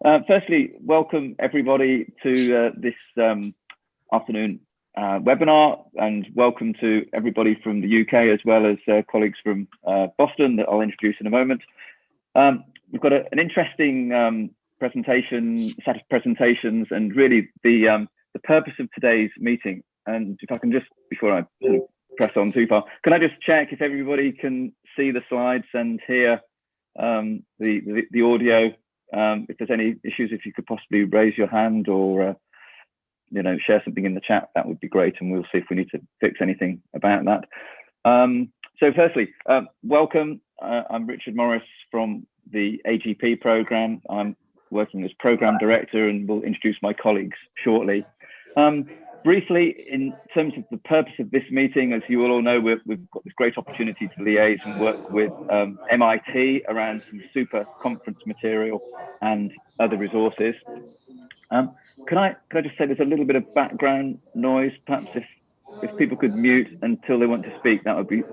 Firstly, welcome everybody to this afternoon webinar, and welcome to everybody from the UK as well as colleagues from Boston that I'll introduce in a moment. We've got an interesting set of presentations, and really the purpose of today's meeting. And if I can just, before I sort of press on too far, can I just check if everybody can see the slides and hear the audio? If there's any issues, if you could possibly raise your hand or share something in the chat, that would be great, and we'll see if we need to fix anything about that. So firstly, welcome. I'm Richard Morris from the AGP programme. I'm working as programme director, and will introduce my colleagues shortly. Briefly, in terms of the purpose of this meeting, as you all know, we've got this great opportunity to liaise and work with MIT around some super conference material and other resources. Can I just say there's a little bit of background noise? Perhaps if people could mute until they want to speak, that would be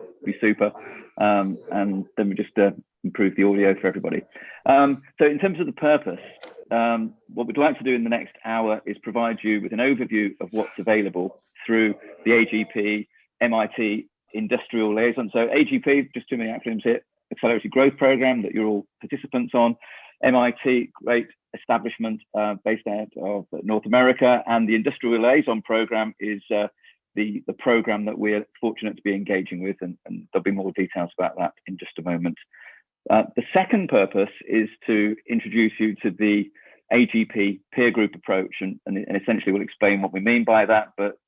super. And then we just improve the audio for everybody. So in terms of the purpose, what we'd like to do in the next hour is provide you with an overview of what's available through the AGP MIT Industrial Liaison. So AGP, just too many acronyms here, Accelerated Growth Programme that you're all participants on. MIT, great establishment based out of North America, and the Industrial Liaison Programme is the programme that we're fortunate to be engaging with, and there'll be more details about that in just a moment. The second purpose is to introduce you to the AGP peer group approach, and essentially we'll explain what we mean by that, but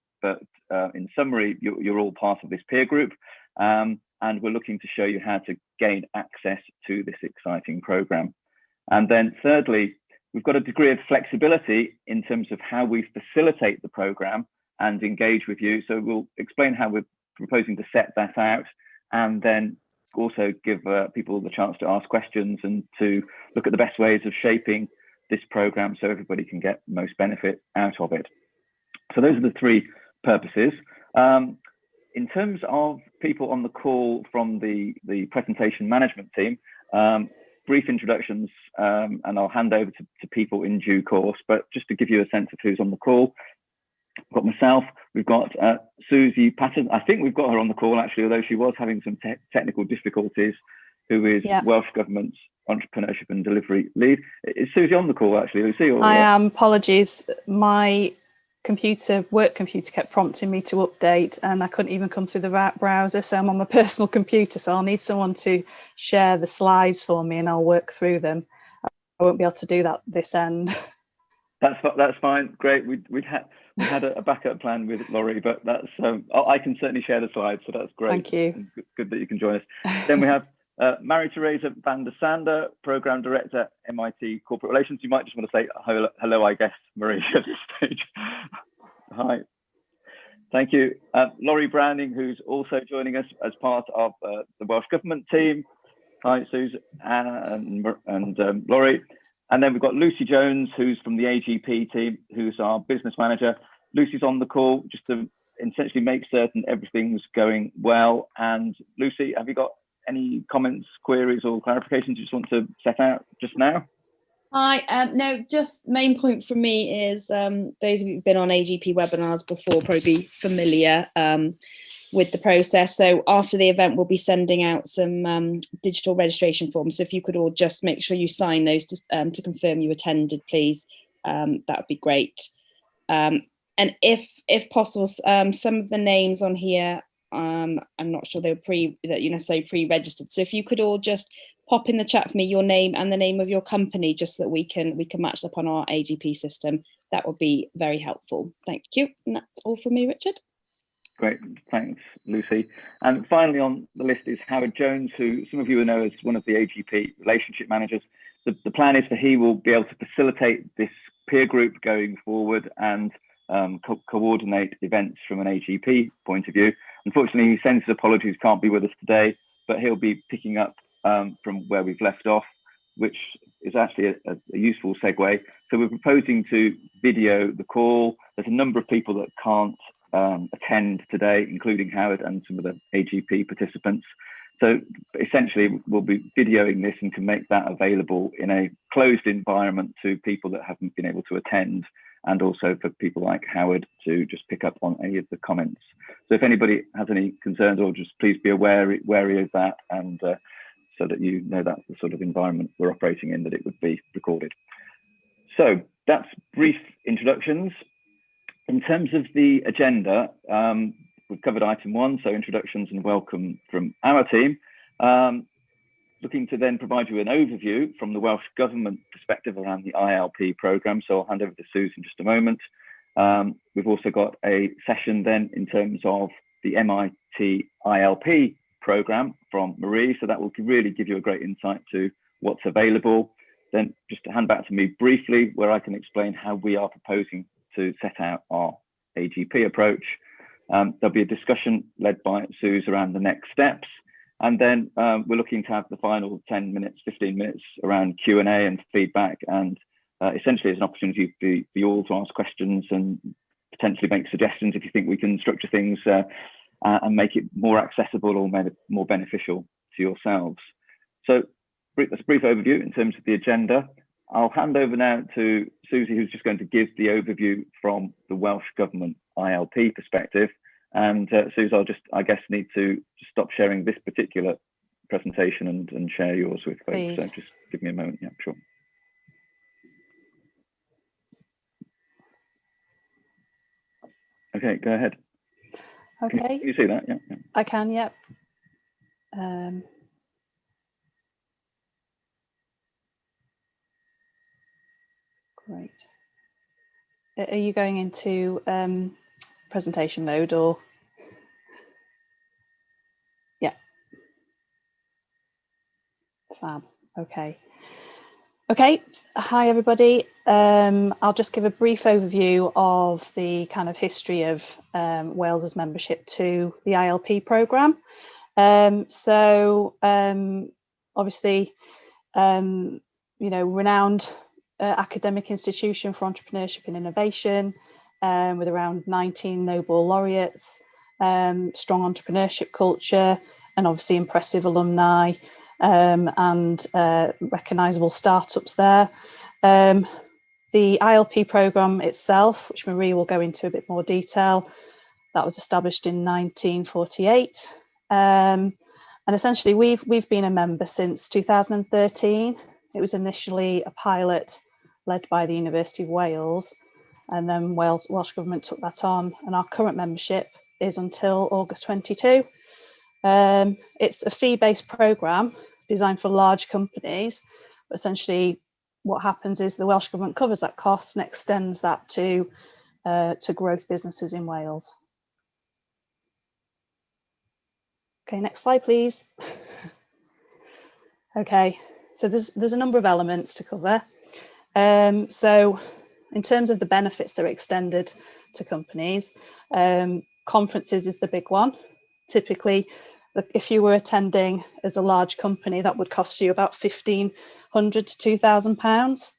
in summary, you're all part of this peer group, and we're looking to show you how to gain access to this exciting programme. And then thirdly, we've got a degree of flexibility in terms of how we facilitate the programme and engage with you. So we'll explain how we're proposing to set that out, and then also give people the chance to ask questions and to look at the best ways of shaping this programme so everybody can get most benefit out of it. So those are the three purposes. In terms of people on the call from the presentation management team, brief introductions, and I'll hand over to people in due course, but just to give you a sense of who's on the call, we've got myself, we've got Susie Pattison. I think we've got her on the call actually, although she was having some technical difficulties, who is Welsh Government's Entrepreneurship and Delivery Lead. Is Susie on the call actually, Lucy? Or I am, apologies. My work computer kept prompting me to update, and I couldn't even come through the browser, so I'm on my personal computer, so I'll need someone to share the slides for me and I'll work through them. I won't be able to do that this end. That's fine, great. We had a backup plan with Laurie, but that's I can certainly share the slides, so that's great. Thank you. Good that you can join us. Then we have Marie-Teres Vander, Sande, Programme Director, MIT Corporate Relations. You might just want to say hello, I guess, Marie, at this stage. Hi. Thank you. Laurie Browning, who's also joining us as part of the Welsh Government team. Hi, Suze and Laurie. And then we've got Lucy Jones, who's from the AGP team, who's our business manager. Lucy's on the call just to essentially make certain everything's going well. And Lucy, have you got any comments, queries or clarifications you just want to set out just now? Hi, no, just main point from me is those of you who've been on AGP webinars before probably familiar with the process. So after the event, we'll be sending out some digital registration forms. So if you could all just make sure you sign those to confirm you attended, please, that would be great. And if possible, some of the names on here, I'm not sure they were necessarily pre-registered. So if you could all just pop in the chat for me your name and the name of your company, just so that we can match up on our AGP system, that would be very helpful. Thank you. And that's all from me, Richard. Great, thanks, Lucy. And finally on the list is Howard Jones, who some of you will know as one of the AGP relationship managers. The plan is that he will be able to facilitate this peer group going forward and coordinate events from an AGP point of view. Unfortunately, he sends his apologies, can't be with us today, but he'll be picking up from where we've left off, which is actually a useful segue. So we're proposing to video the call. There's a number of people that can't attend today, including Howard and some of the AGP participants. So essentially we'll be videoing this and can make that available in a closed environment to people that haven't been able to attend, and also for people like Howard to just pick up on any of the comments. So if anybody has any concerns, or just please be wary of that, and so that you know that's the sort of environment we're operating in, that it would be recorded. So that's brief introductions. In terms of the agenda, we've covered item 1, so introductions and welcome from our team. Looking to then provide you an overview from the Welsh Government perspective around the ILP programme. So I'll hand over to Suze in just a moment. We've also got a session then in terms of the MIT ILP programme from Marie. So that will really give you a great insight to what's available. Then just to hand back to me briefly, where I can explain how we are proposing to set out our AGP approach. There'll be a discussion led by Suze around the next steps. And then we're looking to have the final 10 minutes, 15 minutes around Q&A and feedback. And essentially it's an opportunity for you all to ask questions and potentially make suggestions if you think we can structure things and make it more accessible or more beneficial to yourselves. So that's a brief overview in terms of the agenda. I'll hand over now to Susie, who's just going to give the overview from the Welsh Government ILP perspective. And Suze, I'll just, I guess, need to stop sharing this particular presentation and share yours with folks. Please. So just give me a moment. Yeah, sure. Okay, go ahead. Okay. Can you see that? Yeah. I can, yeah. Great. Are you going into presentation mode or? Yeah. Fab. Okay. Okay. Hi, everybody. I'll just give a brief overview of the kind of history of Wales's membership to the ILP programme. Obviously, you know, renowned academic institution for entrepreneurship and innovation, with around 19 Nobel laureates, strong entrepreneurship culture, and obviously impressive alumni and recognisable startups there. The ILP programme itself, which Marie will go into a bit more detail, that was established in 1948. And essentially we've been a member since 2013. It was initially a pilot led by the University of Wales, and then Welsh Government took that on, and our current membership is until August 22. It's a fee-based programme designed for large companies, but essentially what happens is the Welsh Government covers that cost and extends that to growth businesses in Wales. Okay, next slide, please. Okay, so there's a number of elements to cover. So in terms of the benefits that are extended to companies, conferences is the big one. Typically, if you were attending as a large company, that would cost you about £1,500 to £2,000,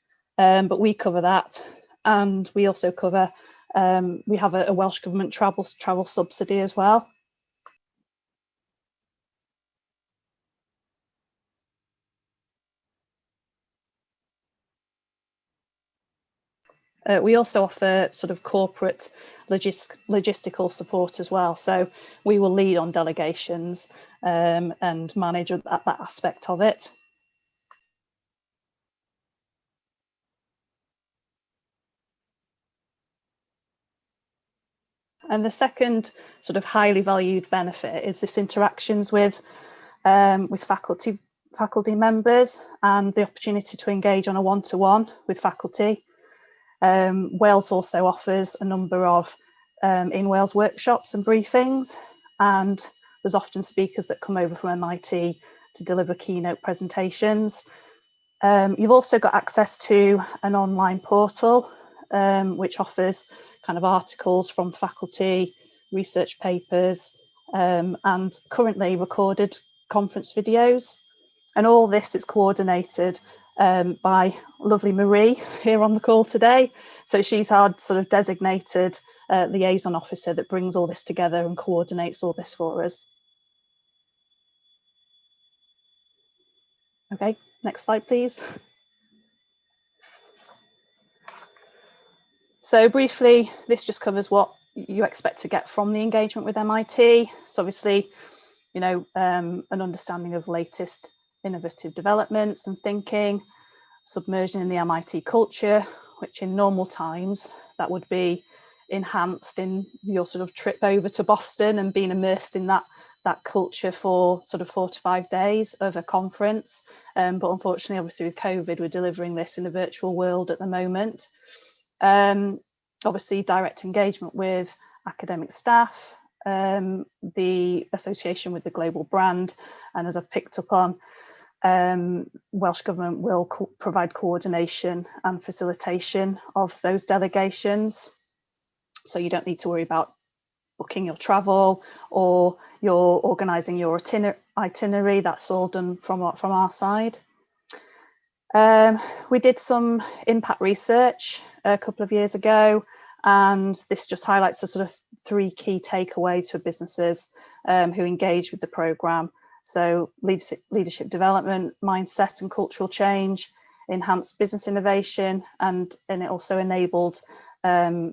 but we cover that. And we also cover, we have a Welsh Government travel subsidy as well. We also offer sort of corporate logistical support as well. So we will lead on delegations and manage that aspect of it. And the second sort of highly valued benefit is this interactions with faculty members and the opportunity to engage on a one-to-one with faculty. Wales also offers a number of in Wales workshops and briefings, and there's often speakers that come over from MIT to deliver keynote presentations. You've also got access to an online portal which offers kind of articles from faculty, research papers, and currently recorded conference videos. And all this is coordinated by lovely Marie here on the call today. So she's our sort of designated liaison officer that brings all this together and coordinates all this for us. Okay, next slide, please. So briefly, this just covers what you expect to get from the engagement with MIT. So obviously, you know, an understanding of latest innovative developments and thinking, submersion in the MIT culture, which in normal times, that would be enhanced in your sort of trip over to Boston and being immersed in that culture for sort of 4 to 5 days of a conference. But unfortunately, obviously with COVID, we're delivering this in a virtual world at the moment. Obviously, direct engagement with academic staff, the association with the global brand, and as I've picked up on, Welsh Government will provide coordination and facilitation of those delegations. So you don't need to worry about booking your travel or you're organising your itinerary. That's all done from our side. We did some impact research a couple of years ago, and this just highlights the sort of 3 key takeaways for businesses who engage with the programme. So leadership development, mindset and cultural change, enhanced business innovation, and it also enabled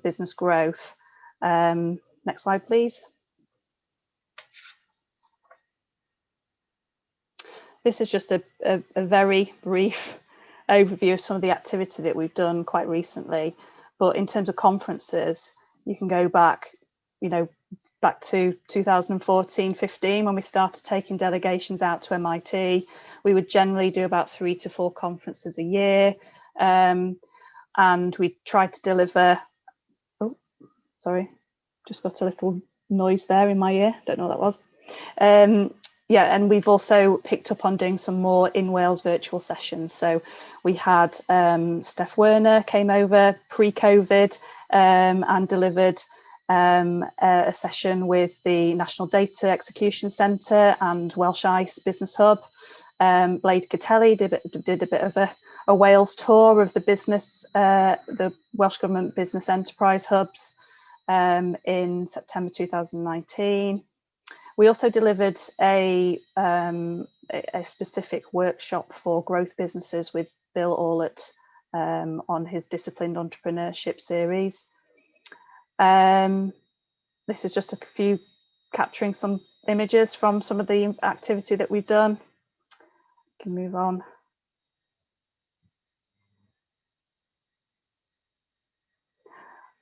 business growth. Next slide, please. This is just a very brief overview of some of the activity that we've done quite recently. But in terms of conferences, you can go back, you know, back to 2014-15 when we started taking delegations out to MIT. We would generally do about 3 to 4 conferences a year, and we tried to deliver. Oh, sorry, just got a little noise there in my ear. Don't know what that was. Yeah, and we've also picked up on doing some more in Wales virtual sessions. So we had Steph Werner came over pre-COVID and delivered a session with the National Data Execution Centre and Welsh ICE Business Hub. Blade Catelli did a bit of a Wales tour of the business, the Welsh Government Business Enterprise Hubs in September 2019. We also delivered a specific workshop for growth businesses with Bill Orlett on his Disciplined Entrepreneurship series. This is just a few capturing some images from some of the activity that we've done. Can move on.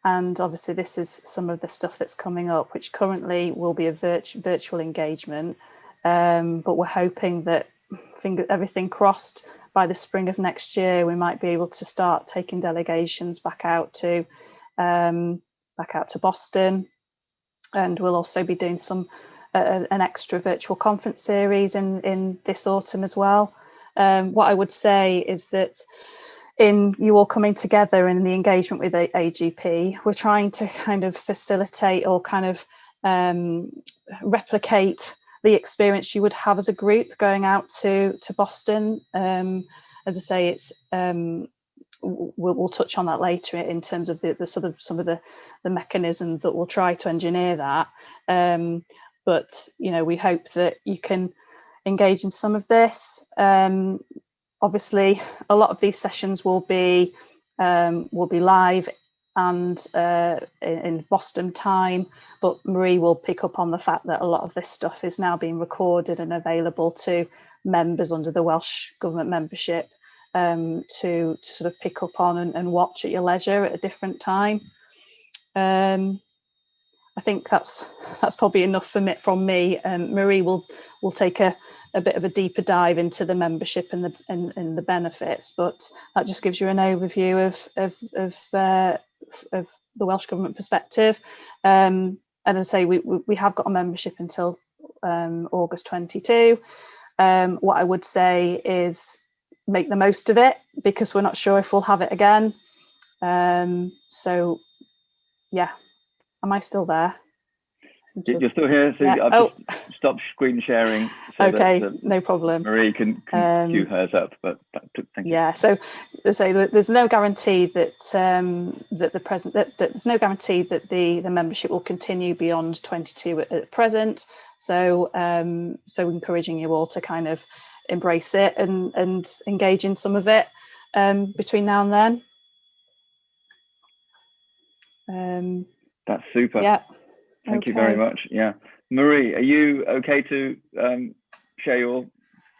And obviously this is some of the stuff that's coming up, which currently will be a virtual engagement. But we're hoping that, everything crossed, by the spring of next year, we might be able to start taking delegations back out to Boston. And we'll also be doing an extra virtual conference series in this autumn as well. What I would say is that in you all coming together in the engagement with AGP, we're trying to kind of facilitate or kind of replicate the experience you would have as a group going out to Boston. As I say, it's we'll touch on that later in terms of the sort of some of the mechanisms that we'll try to engineer that. But you know, we hope that you can engage in some of this. Obviously, a lot of these sessions will be live and in Boston time, but Marie will pick up on the fact that a lot of this stuff is now being recorded and available to members under the Welsh Government membership to sort of pick up on and watch at your leisure at a different time. I think that's probably enough from me. Marie will take a bit of a deeper dive into the membership and the benefits, but that just gives you an overview of the Welsh Government perspective. And as I say, we have got a membership until August 22. What I would say is make the most of it, because we're not sure if we'll have it again. So yeah. Am I still there? You're still here, so yeah. I've just stopped screen sharing. So okay, no problem. Marie can cue hers up, but thank you. Yeah, so there's no guarantee that there's no guarantee that the membership will continue beyond 22 at present. So so encouraging you all to kind of embrace it and engage in some of it between now and then. That's super. Yeah. Thank you very much. Yeah. Marie, are you okay to share your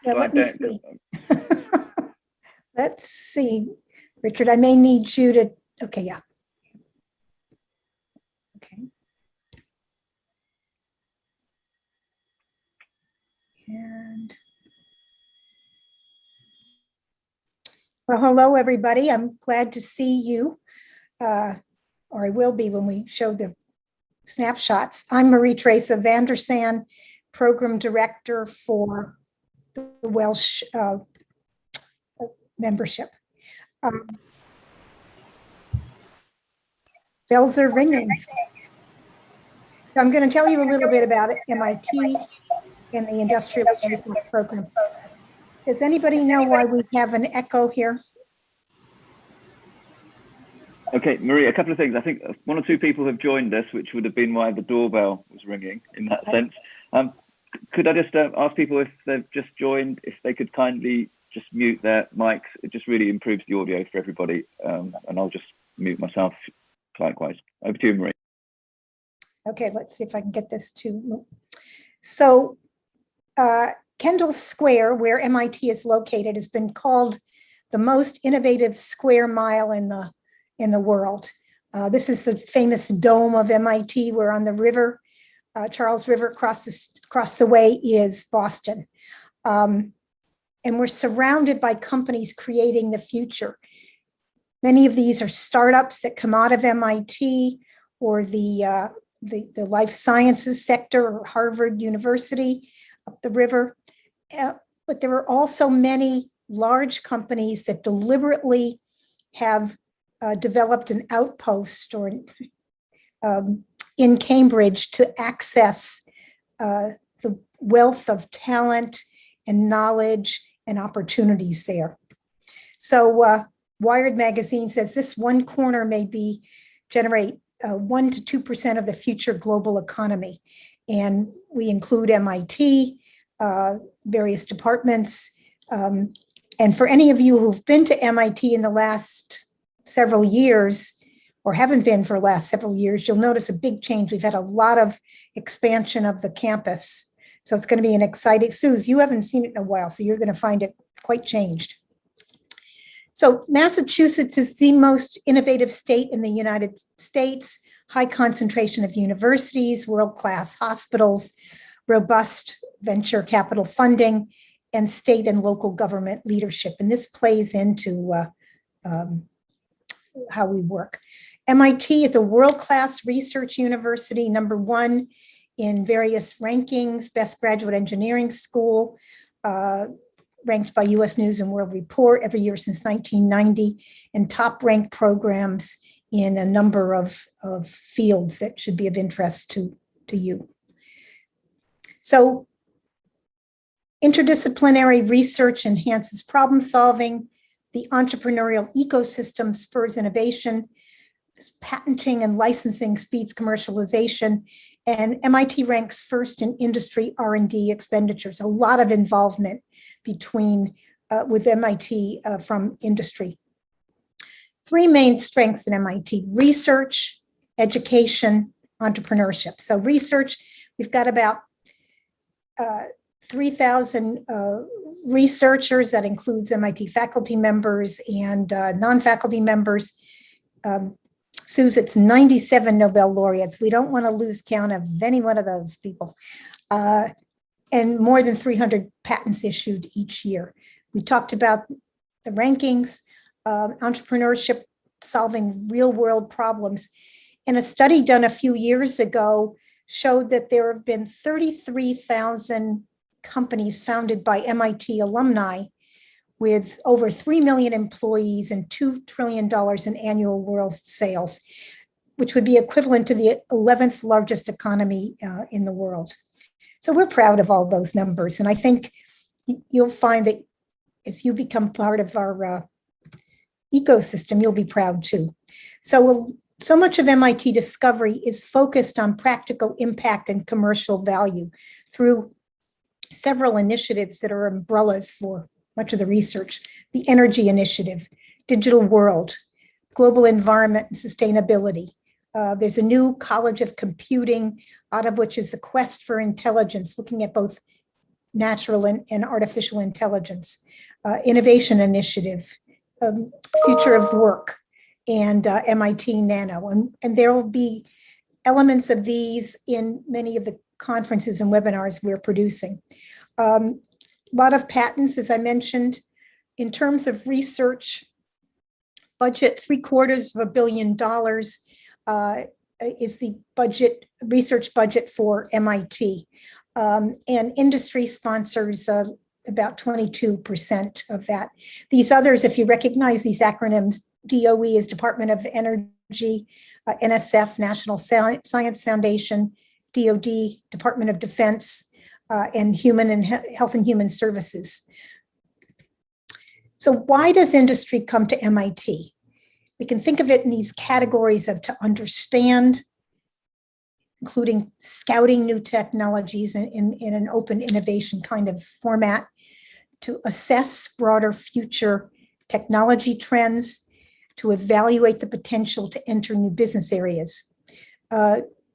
slide deck? See. Let's see, Richard, I may need you to, okay, yeah. Okay. And, well, hello, everybody. I'm glad to see you, or I will be when we show the snapshots. I'm Marie-Teres of Vander, Program Director for the Welsh membership. Bells are ringing. So I'm going to tell you a little bit about it, MIT and the Industrial Engagement Program. Does anybody know why we have an echo here? Okay, Marie, a couple of things. I think one or two people have joined us, which would have been why the doorbell was ringing in that sense. Could I just ask people if they've just joined, if they could kindly just mute their mics? It just really improves the audio for everybody. And I'll just mute myself likewise. Over to you, Marie. Okay, let's see if I can get this to. So Kendall Square, where MIT is located, has been called the most innovative square mile in the world. This is the famous dome of MIT, where on the river, Charles River, across the way is Boston. And we're surrounded by companies creating the future. Many of these are startups that come out of MIT or the life sciences sector or Harvard University up the river. But there are also many large companies that deliberately have developed an outpost or in Cambridge to access the wealth of talent and knowledge and opportunities there. So Wired magazine says this one corner may generate 1 to 2% of the future global economy. And we include MIT, various departments. And for any of you who've been to MIT in the last several years, or haven't been for the last several years, you'll notice a big change. We've had a lot of expansion of the campus. So it's going to be an exciting, Suze, you haven't seen it in a while, so you're going to find it quite changed. So Massachusetts is the most innovative state in the United States, high concentration of universities, world-class hospitals, robust venture capital funding, and state and local government leadership. And this plays into how we work. MIT is a world-class research university, #1 in various rankings, best graduate engineering school, ranked by US News and World Report every year since 1990, and top ranked programs in a number of fields that should be of interest to you. So interdisciplinary research enhances problem solving. The entrepreneurial ecosystem spurs innovation. Patenting and licensing speeds commercialization. And MIT ranks first in industry R&D expenditures, a lot of involvement with MIT from industry. 3 main strengths in MIT: research, education, entrepreneurship. So research, we've got about 3,000 researchers. That includes MIT faculty members and non-faculty members. Suze, it's 97 Nobel laureates. We don't want to lose count of any one of those people. And more than 300 patents issued each year. We talked about the rankings, entrepreneurship, solving real world problems. And a study done a few years ago showed that there have been 33,000 companies founded by MIT alumni with over 3 million employees and $2 trillion in annual world sales, which would be equivalent to the 11th largest economy in the world. So we're proud of all those numbers. And I think you'll find that as you become part of our ecosystem, you'll be proud too. So much of MIT discovery is focused on practical impact and commercial value through several initiatives that are umbrellas for much of the research. The Energy Initiative, Digital World, Global Environment and Sustainability. There's a new College of Computing, out of which is the Quest for Intelligence, looking at both natural and artificial intelligence. Innovation Initiative, Future of Work, and MIT Nano. And there will be elements of these in many of the conferences and webinars we're producing. A lot of patents, as I mentioned. In terms of research budget, $750 million is the research budget for MIT. And industry sponsors about 22% of that. These others, if you recognize these acronyms, DOE is Department of Energy, NSF, National Science Foundation, DOD, Department of Defense, and Health and Human Services. So why does industry come to MIT? We can think of it in these categories of to understand, including scouting new technologies in an open innovation kind of format, to assess broader future technology trends, to evaluate the potential to enter new business areas.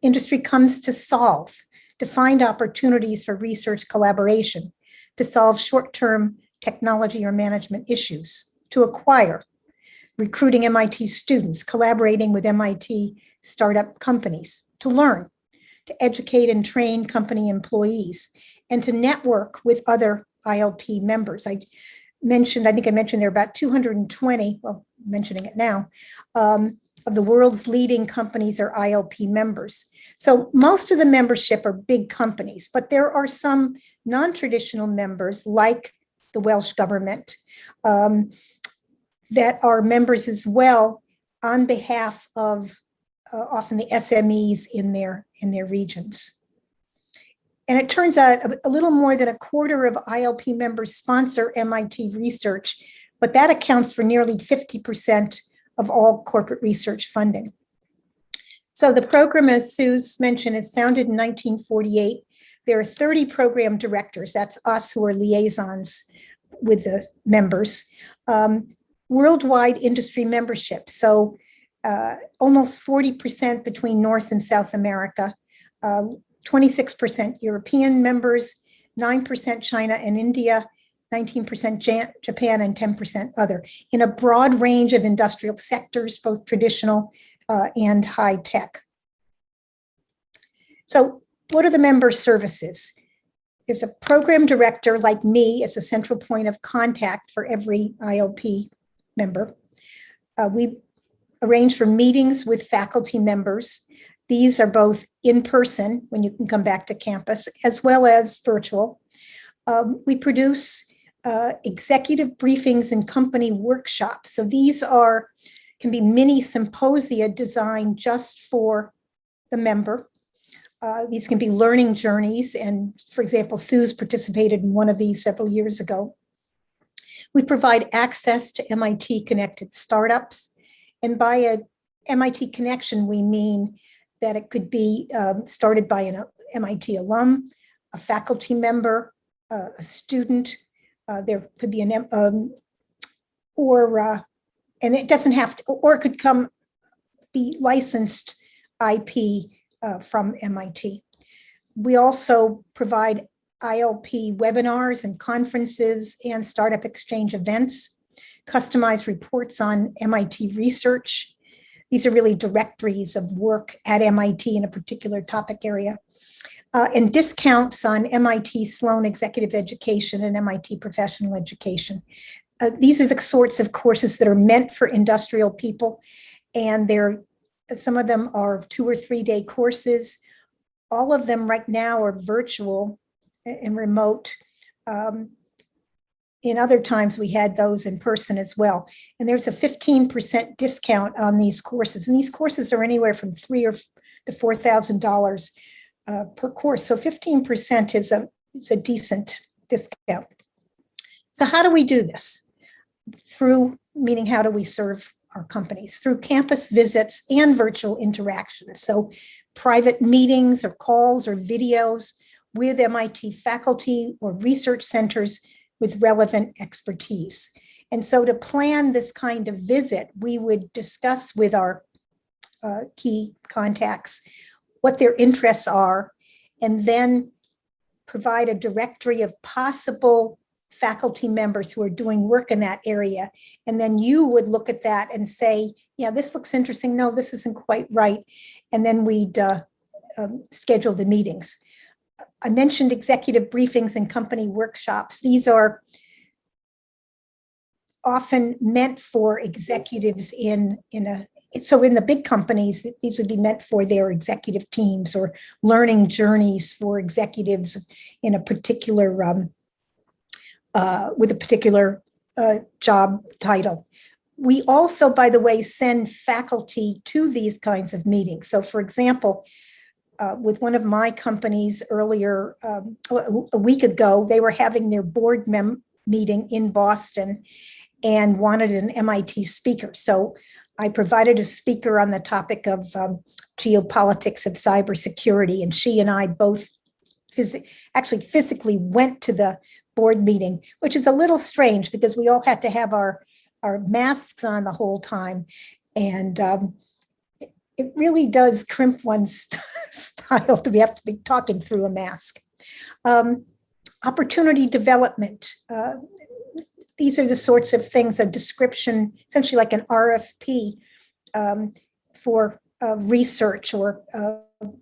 Industry comes to solve, to find opportunities for research collaboration, to solve short-term technology or management issues, to acquire, recruiting MIT students, collaborating with MIT startup companies, to learn, to educate and train company employees, and to network with other ILP members. I think I mentioned there are about 220, well, mentioning it now, of the world's leading companies are ILP members. So most of the membership are big companies, but there are some non-traditional members like the Welsh government that are members as well on behalf of often the SMEs in their regions. And it turns out a little more than a quarter of ILP members sponsor MIT research, but that accounts for nearly 50% of all corporate research funding. So the program, as Sue's mentioned, is founded in 1948. There are 30 program directors. That's us who are liaisons with the members. Worldwide industry membership. So almost 40% between North and South America, 26% European members, 9% China and India, 19% Japan, and 10% other, in a broad range of industrial sectors, both traditional and high tech. So what are the member services? There's a program director like me as a central point of contact for every ILP member. We arrange for meetings with faculty members. These are both in person, when you can come back to campus, as well as virtual. We produce executive briefings and company workshops. So these can be mini symposia designed just for the member. These can be learning journeys. And for example, Sue's participated in one of these several years ago. We provide access to MIT connected startups. And by a MIT connection, we mean that it could be started by an MIT alum, a faculty member, a student. There could be and it doesn't have to, or it could be licensed IP from MIT. We also provide ILP webinars and conferences and startup exchange events, customized reports on MIT research. These are really directories of work at MIT in a particular topic area, and discounts on MIT Sloan Executive Education and MIT Professional Education. These are the sorts of courses that are meant for industrial people, and some of them are 2 or 3 day courses. All of them right now are virtual and remote. In other times, we had those in person as well. And there's a 15% discount on these courses. And these courses are anywhere from $3,000 to $4,000 per course. So 15% is a decent discount. So how do we do this? Meaning how do we serve our companies? Through campus visits and virtual interactions. So private meetings or calls or videos, with MIT faculty or research centers with relevant expertise. And so to plan this kind of visit, we would discuss with our key contacts what their interests are, and then provide a directory of possible faculty members who are doing work in that area. And then you would look at that and say, yeah, this looks interesting. No, this isn't quite right. And then we'd schedule the meetings. I mentioned executive briefings and company workshops. These are often meant for executives in the big companies, these would be meant for their executive teams, or learning journeys for executives in a particular with a particular job title. We also, by the way, send faculty to these kinds of meetings. So for example, with one of my companies earlier, a week ago, they were having their board meeting in Boston and wanted an MIT speaker. So I provided a speaker on the topic of geopolitics of cybersecurity, and she and I both physically went to the board meeting, which is a little strange because we all had to have our masks on the whole time. And it really does crimp one's style to have to be talking through a mask. Opportunity development. These are the sorts of things, a description, essentially like an RFP for research or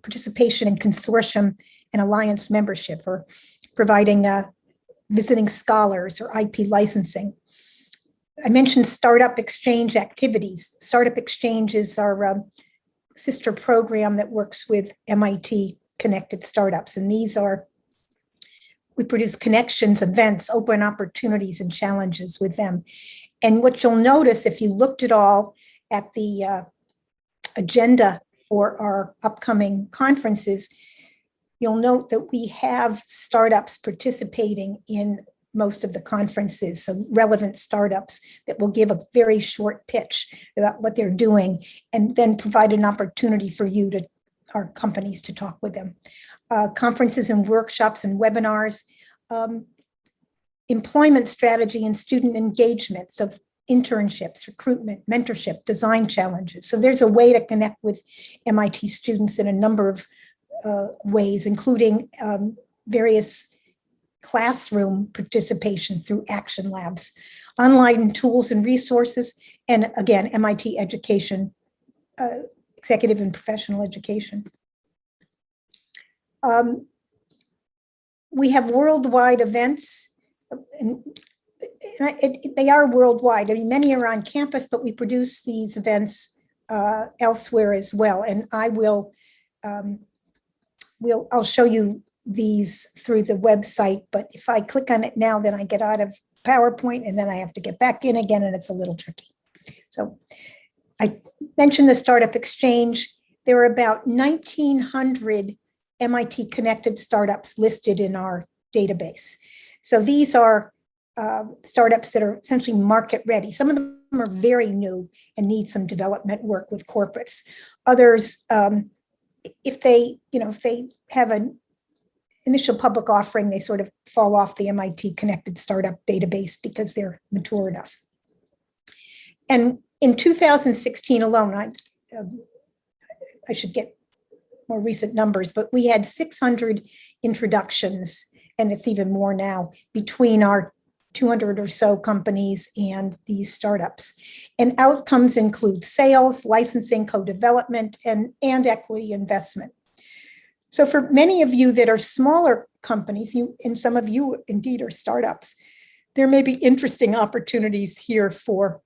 participation in consortium and alliance membership, or providing visiting scholars or IP licensing. I mentioned startup exchange activities. Startup Exchange is our sister program that works with MIT connected startups. And we produce connections, events, open opportunities, and challenges with them. And what you'll notice if you looked at all at the agenda for our upcoming conferences, you'll note that we have startups participating in most of the conferences, so relevant startups that will give a very short pitch about what they're doing, and then provide an opportunity for our companies to talk with them. Conferences and workshops and webinars, employment strategy and student engagement, so internships, recruitment, mentorship, design challenges. So there's a way to connect with MIT students in a number of ways, including various classroom participation through action labs, online tools and resources, and again, MIT education, executive and professional education. We have worldwide events, and they are worldwide. I mean, many are on campus, but we produce these events elsewhere as well. And I'll show you these through the website, but if I click on it now, then I get out of PowerPoint and then I have to get back in again, and it's a little tricky. So I mentioned the Startup Exchange. There are about 1,900 MIT connected startups listed in our database. So these are startups that are essentially market ready. Some of them are very new and need some development work with corporates. Others, if they have an initial public offering, they sort of fall off the MIT connected startup database because they're mature enough. And in 2016 alone, I should get more recent numbers, but we had 600 introductions, and it's even more now, between our 200 or so companies and these startups. And outcomes include sales, licensing, co-development, and equity investment. So for many of you that are smaller companies, and some of you indeed are startups, there may be interesting opportunities here for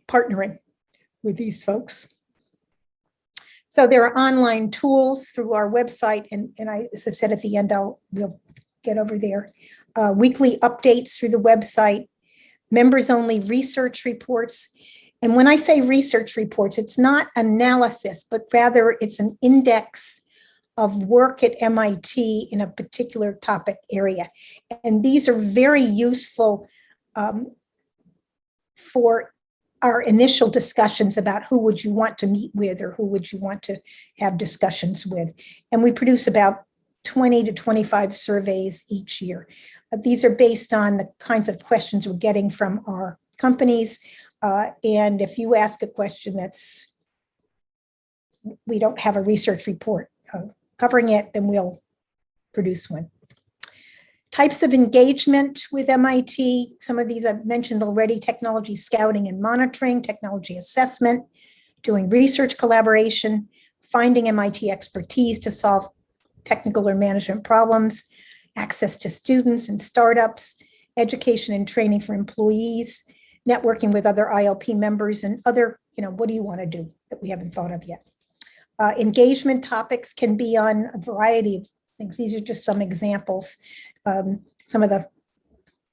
partnering with these folks. So there are online tools through our website, and as I said at the end, we'll get over there. Weekly updates through the website, members-only research reports. And when I say research reports, it's not analysis, but rather it's an index of work at MIT in a particular topic area. And these are very useful for our initial discussions about who would you want to meet with or who would you want to have discussions with. And we produce about 20 to 25 surveys each year. These are based on the kinds of questions we're getting from our companies. And if you ask a question that's, we don't have a research report covering it, then we'll produce one. Types of engagement with MIT. Some of these I've mentioned already: technology scouting and monitoring, technology assessment, doing research collaboration, finding MIT expertise to solve technical or management problems, access to students and startups, education and training for employees, networking with other ILP members, and other, what do you want to do that we haven't thought of yet? Engagement topics can be on a variety of things. These are just some examples. Some of the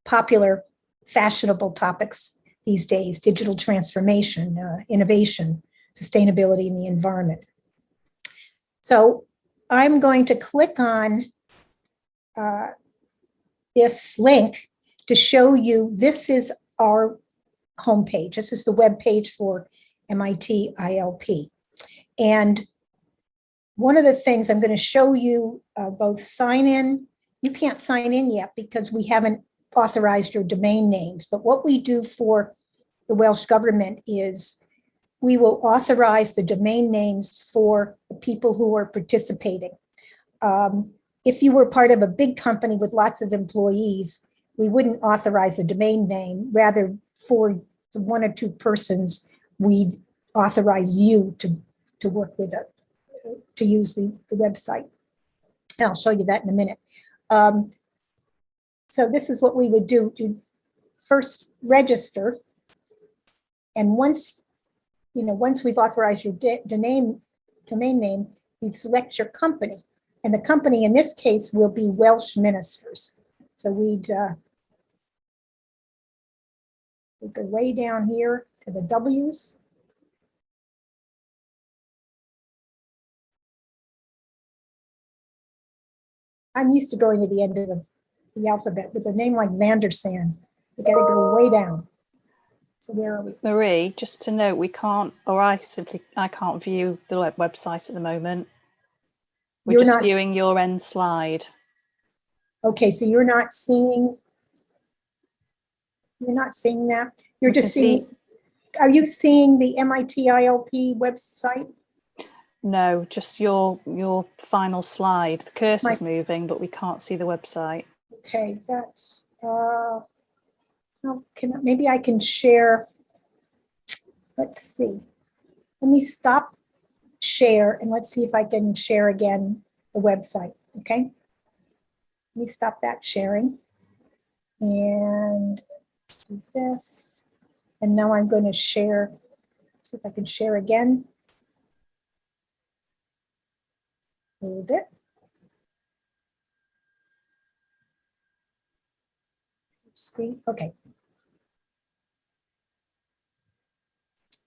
popular fashionable topics these days: digital transformation, innovation, sustainability, and the environment. So I'm going to click on this link to show you, this is our homepage. This is the web page for MIT ILP. And one of the things I'm going to show you, both sign in. You can't sign in yet because we haven't authorized your domain names. But what we do for the Welsh government is we will authorize the domain names for the people who are participating. If you were part of a big company with lots of employees, we wouldn't authorize a domain name. Rather, for the 1 or 2 persons, we'd authorize you to work with it, to use the website. And I'll show you that in a minute. So this is what we would do: to first register, and once we've authorized your domain name, you'd select your company, and the company in this case will be Welsh Ministers. So we'd go way down here to the W's. I'm used to going to the end of the alphabet. With a name like Vander, we got to go way down. So where are we? Marie, just to note, we can't, or I can't view the website at the moment. We're just viewing your end slide. Okay, so you're not seeing that? You're just seeing, are you seeing the MIT ILP website? No, just your final slide. The cursor's moving, but we can't see the website. Okay, that's maybe I can share. Let's see. Let me stop share and let's see if I can share again the website. Okay. Let me stop that sharing and do this. And now I'm going to share. See if I can share again. Hold it. Screen. Okay.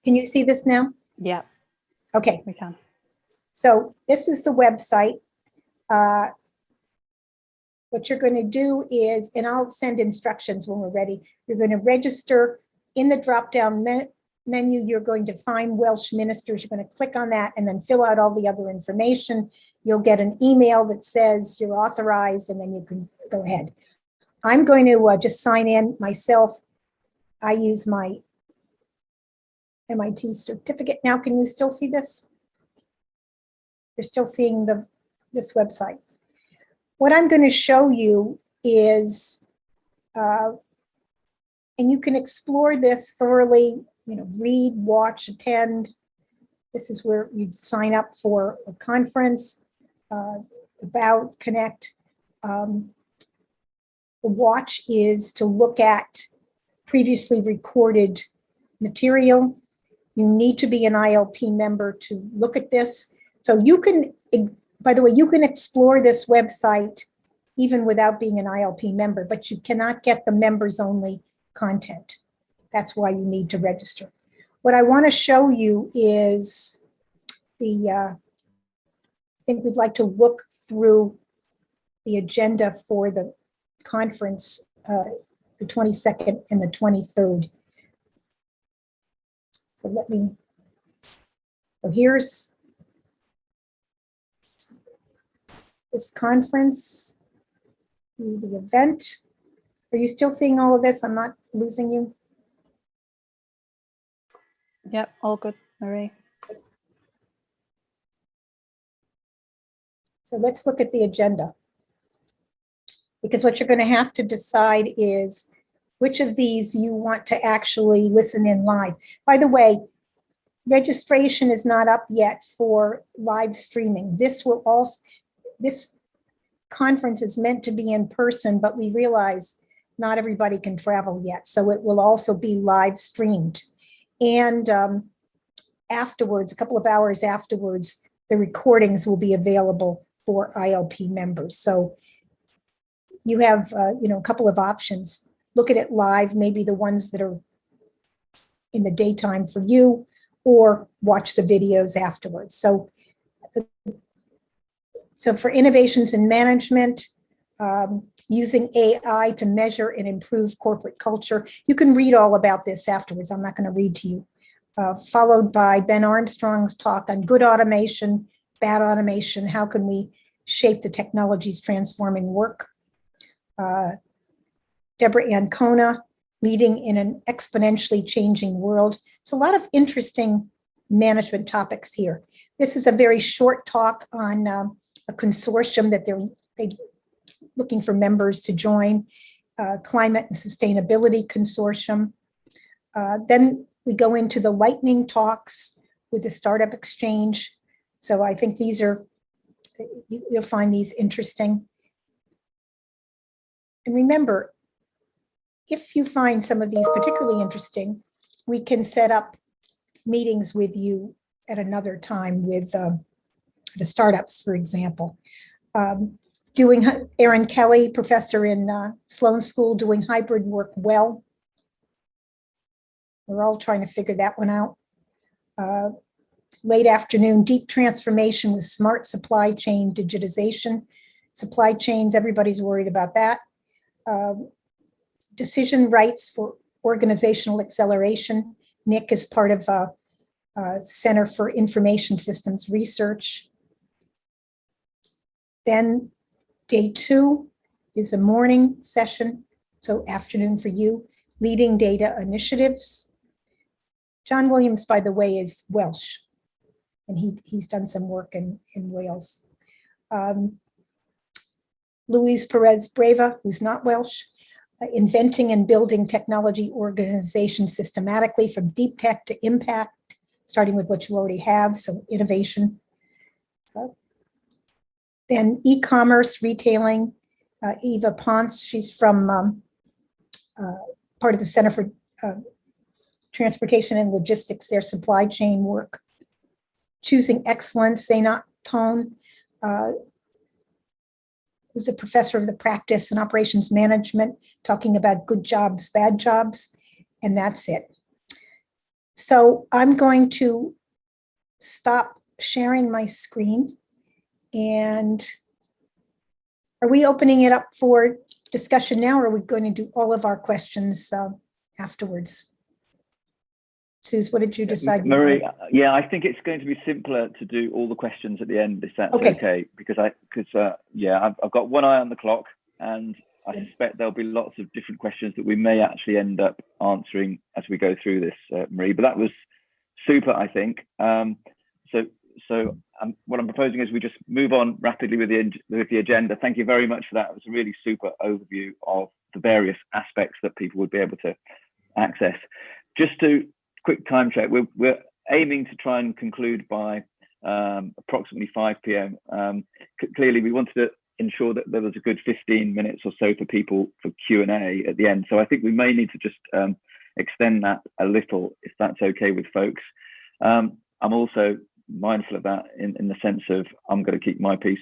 Can you see this now? Yeah. Okay. We can. So this is the website. What you're going to do is, and I'll send instructions when we're ready, you're going to register. In the drop-down menu, you're going to find Welsh Ministers. You're going to click on that and then fill out all the other information. You'll get an email that says you're authorized, and then you can go ahead. I'm going to just sign in myself. I use my MIT certificate. Now, can you still see this? You're still seeing this website. What I'm going to show you is, and you can explore this thoroughly, read, watch, attend. This is where you'd sign up for a conference, about, connect. The watch is to look at previously recorded material. You need to be an ILP member to look at this. So you can, by the way, you can explore this website even without being an ILP member, but you cannot get the members only content. That's why you need to register. What I want to show you is I think we'd like to look through the agenda for the conference, the 22nd and the 23rd. So here's, this conference, the event. Are you still seeing all of this? I'm not losing you? Yep, all good, Marie. So let's look at the agenda. Because what you're going to have to decide is which of these you want to actually listen in live. By the way, registration is not up yet for live streaming. This conference is meant to be in person, but we realize not everybody can travel yet. So it will also be live streamed. And afterwards, a couple of hours afterwards, the recordings will be available for ILP members. So you have a couple of options. Look at it live, maybe the ones that are in the daytime for you, or watch the videos afterwards. So for innovations in management, using AI to measure and improve corporate culture, you can read all about this afterwards. I'm not going to read to you. Followed by Ben Armstrong's talk on good automation, bad automation, how can we shape the technologies transforming work. Deborah Ancona, leading in an exponentially changing world. So a lot of interesting management topics here. This is a very short talk on a consortium that they're looking for members to join, Climate and Sustainability Consortium. Then we go into the lightning talks with the Startup Exchange. So I think these are, you'll find these interesting. And remember, if you find some of these particularly interesting, we can set up meetings with you at another time with the startups, for example. Erin Kelly, professor in Sloan School, doing hybrid work well. We're all trying to figure that one out. Late afternoon, deep transformation with smart supply chain digitization. Supply chains, everybody's worried about that. Decision rights for organizational acceleration. Nick is part of Center for Information Systems Research. Then day 2 is a morning session, so afternoon for you, leading data initiatives. John Williams, by the way, is Welsh, and he's done some work in Wales. Luis Perez Breva, who's not Welsh, inventing and building technology organization systematically from deep tech to impact, starting with what you already have, so innovation. Then e-commerce, retailing, Eva Ponce, she's from part of the Center for Transportation and Logistics, their supply chain work. Choosing excellence, Zainat Tone, who's a professor of the practice and operations management, talking about good jobs, bad jobs, and that's it. So I'm going to stop sharing my screen. And are we opening it up for discussion now, or are we going to do all of our questions afterwards? Suze, what did you decide? Marie, yeah, I think it's going to be simpler to do all the questions at the end, if that's okay, because I've got one eye on the clock, and I suspect there'll be lots of different questions that we may actually end up answering as we go through this, Marie. But that was super, I think. So what I'm proposing is we just move on rapidly with the agenda. Thank you very much for that. It was a really super overview of the various aspects that people would be able to access. Just to quick time check, we're aiming to try and conclude by approximately 5 p.m. Clearly, we wanted to ensure that there was a good 15 minutes or so for people for Q&A at the end. So I think we may need to just extend that a little, if that's okay with folks. I'm also mindful of that in the sense of I'm going to keep my piece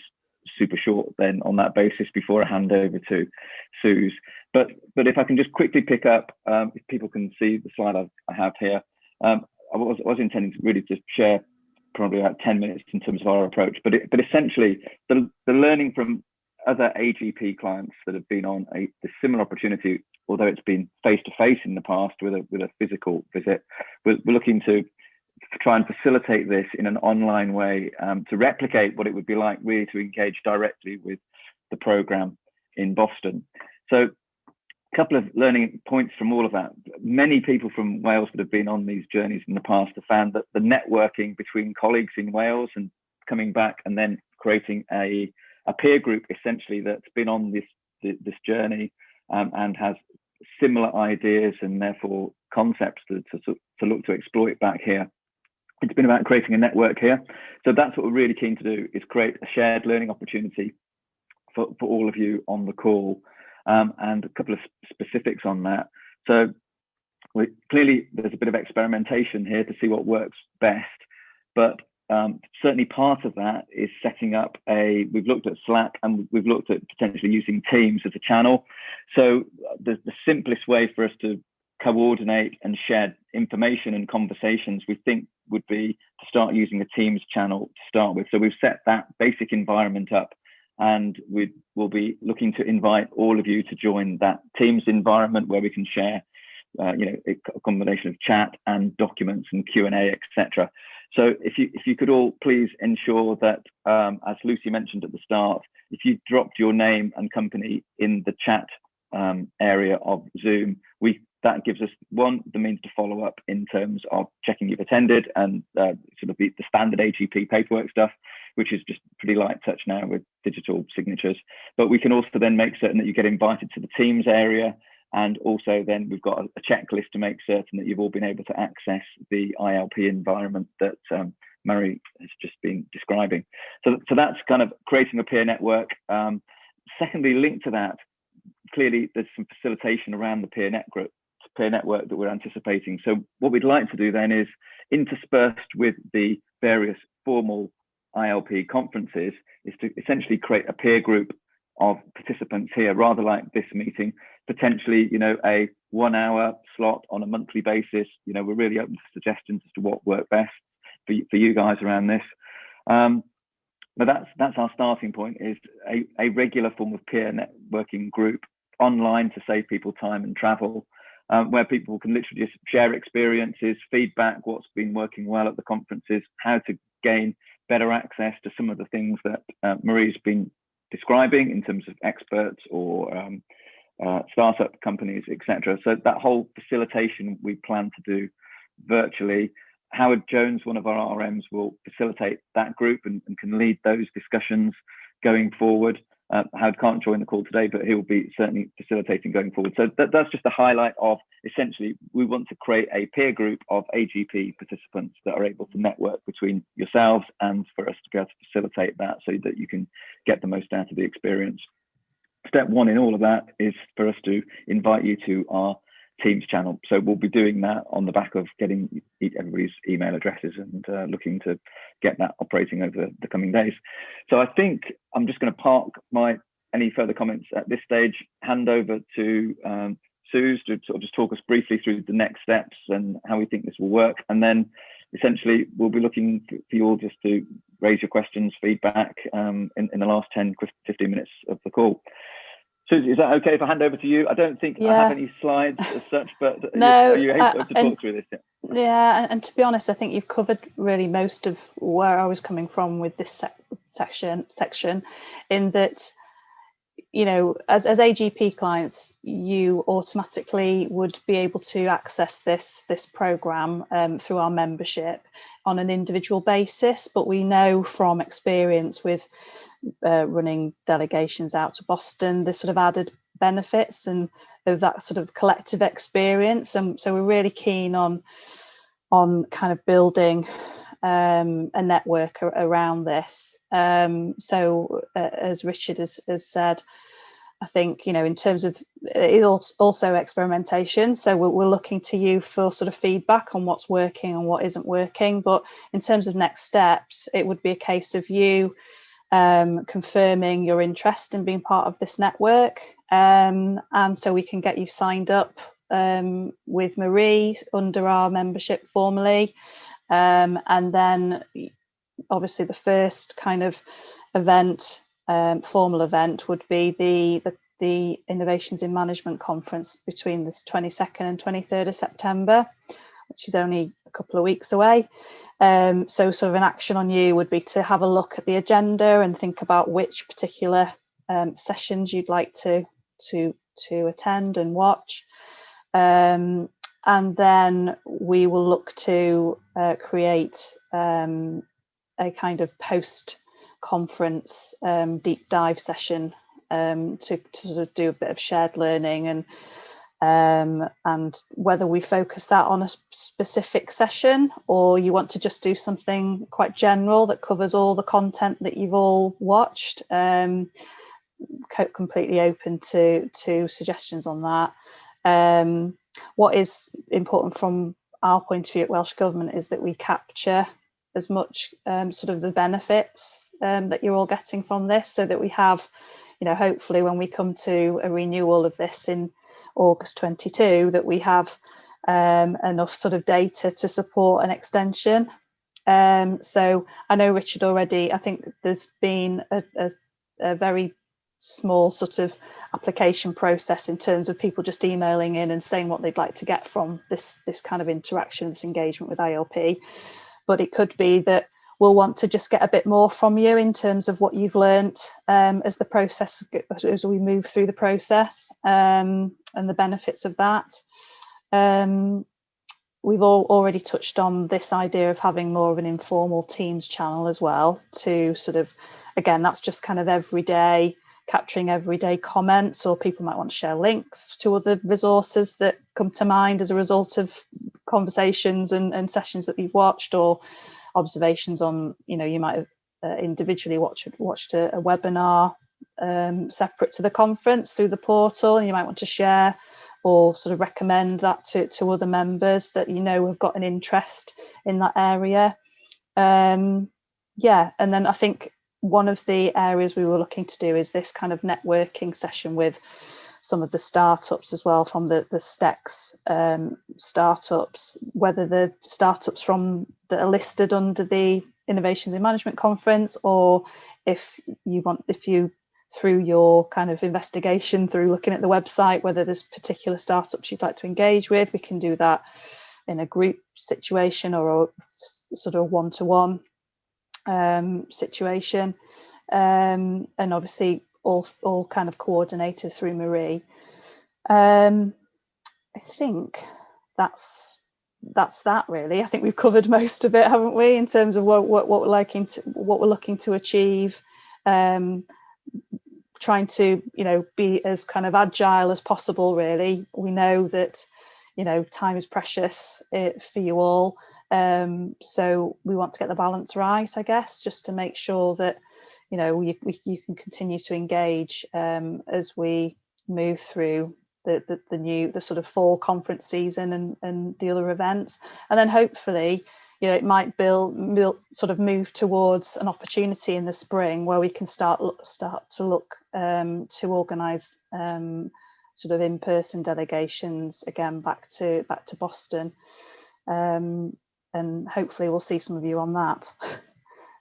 super short then on that basis before I hand over to Suze. But if I can just quickly pick up, if people can see the slide I have here, I was intending to really just share probably about 10 minutes in terms of our approach, but essentially the learning from other AGP clients that have been on a similar opportunity, although it's been face-to-face in the past with a physical visit, we're looking to try and facilitate this in an online way, to replicate what it would be like really to engage directly with the programme in Boston. So a couple of learning points from all of that. Many people from Wales that have been on these journeys in the past have found that the networking between colleagues in Wales and coming back and then creating a peer group essentially that's been on this journey and has similar ideas and therefore concepts to look to exploit back here. It's been about creating a network here. So that's what we're really keen to do, is create a shared learning opportunity for all of you on the call, and a couple of specifics on that. So clearly there's a bit of experimentation here to see what works best, but certainly part of that is setting up we've looked at Slack and we've looked at potentially using Teams as a channel. So the simplest way for us to coordinate and share information and conversations, we think, would be to start using a Teams channel to start with. So we've set that basic environment up, and we will be looking to invite all of you to join that Teams environment where we can share a combination of chat and documents and Q&A, etc. So if you could all please ensure that, as Lucy mentioned at the start, if you dropped your name and company in the chat area of Zoom, that gives us, one, the means to follow up in terms of checking you've attended and sort of the standard AGP paperwork stuff, which is just pretty light touch now with digital signatures. But we can also then make certain that you get invited to the Teams area. And also then we've got a checklist to make certain that you've all been able to access the ILP environment that Marie has just been describing. So that's kind of creating a peer network. Secondly, linked to that, clearly there's some facilitation around the peer network that we're anticipating. So what we'd like to do then is, interspersed with the various formal ILP conferences, is to essentially create a peer group of participants here, rather like this meeting, potentially, a 1 hour slot on a monthly basis. We're really open to suggestions as to what worked best for you guys around this. But that's our starting point, is a regular form of peer networking group online to save people time and travel, where people can literally just share experiences, feedback, what's been working well at the conferences, how to gain better access to some of the things that Marie's been describing in terms of experts or startup companies, etc. So that whole facilitation we plan to do virtually. Howard Jones, one of our RMs, will facilitate that group and can lead those discussions going forward. Howard can't join the call today, but he will be certainly facilitating going forward. So that's just a highlight of, essentially, we want to create a peer group of AGP participants that are able to network between yourselves, and for us to be able to facilitate that so that you can get the most out of the experience. Step one in all of that is for us to invite you to our Teams channel. So we'll be doing that on the back of getting everybody's email addresses and looking to get that operating over the coming days. So I think I'm just going to park any further comments at this stage, hand over to Suze to sort of just talk us briefly through the next steps and how we think this will work. And then essentially we'll be looking for you all just to raise your questions, feedback in the last 10, 15 minutes of the call. Susie, is that okay if I hand over to you? I don't think I have any slides as such, but no, are you able to talk through this? Yeah, and to be honest, I think you've covered really most of where I was coming from with this section, in that, as AGP clients, you automatically would be able to access this programme through our membership on an individual basis. But we know from experience with running delegations out to Boston, there's sort of added benefits and of that sort of collective experience. And so we're really keen on kind of building a network around this. So as Richard has said, I think, in terms of, it is also experimentation. So we're looking to you for sort of feedback on what's working and what isn't working. But in terms of next steps, it would be a case of you confirming your interest in being part of this network. And so we can get you signed up with Marie under our membership formally. And then obviously the first kind of event, formal event, would be the Innovations in Management Conference between the 22nd and 23rd of September, which is only a couple of weeks away. So sort of an action on you would be to have a look at the agenda and think about which particular sessions you'd like to attend and watch. And then we will look to create a kind of post-conference deep dive session to sort of do a bit of shared learning, and whether we focus that on a specific session or you want to just do something quite general that covers all the content that you've all watched. Completely open to suggestions on that. What is important from our point of view at Welsh Government is that we capture as much sort of the benefits that you're all getting from this, so that we have, hopefully when we come to a renewal of this in August 22, that we have enough sort of data to support an extension. So I know Richard already, I think there's been a very small sort of application process in terms of people just emailing in and saying what they'd like to get from this kind of interaction, this engagement with ILP. But it could be that we'll want to just get a bit more from you in terms of what you've learnt as we move through the process, and the benefits of that. We've already touched on this idea of having more of an informal Teams channel as well, to sort of, again, that's just kind of capturing everyday comments, or people might want to share links to other resources that come to mind as a result of conversations and sessions that you've watched, or observations on, you might have individually watched a webinar separate to the conference through the portal, and you might want to share or sort of recommend that to other members that have got an interest in that area. And then I think one of the areas we were looking to do is this kind of networking session with some of the startups as well, from the STEX startups, whether the startups that are listed under the Innovations in Management Conference, or if you through your kind of investigation through looking at the website, whether there's particular startups you'd like to engage with. We can do that in a group situation or a sort of one-to-one situation, and obviously all kind of coordinated through Marie. I think that's that really. I think we've covered most of it, haven't we, in terms of what we're looking to achieve, trying to be as kind of agile as possible. Really, we know that time is precious for you all. So we want to get the balance right, I guess, just to make sure that you can continue to engage as we move through the sort of fall conference season and the other events, and then hopefully it might sort of move towards an opportunity in the spring where we can start to look to organise sort of in-person delegations again back to Boston. And hopefully we'll see some of you on that.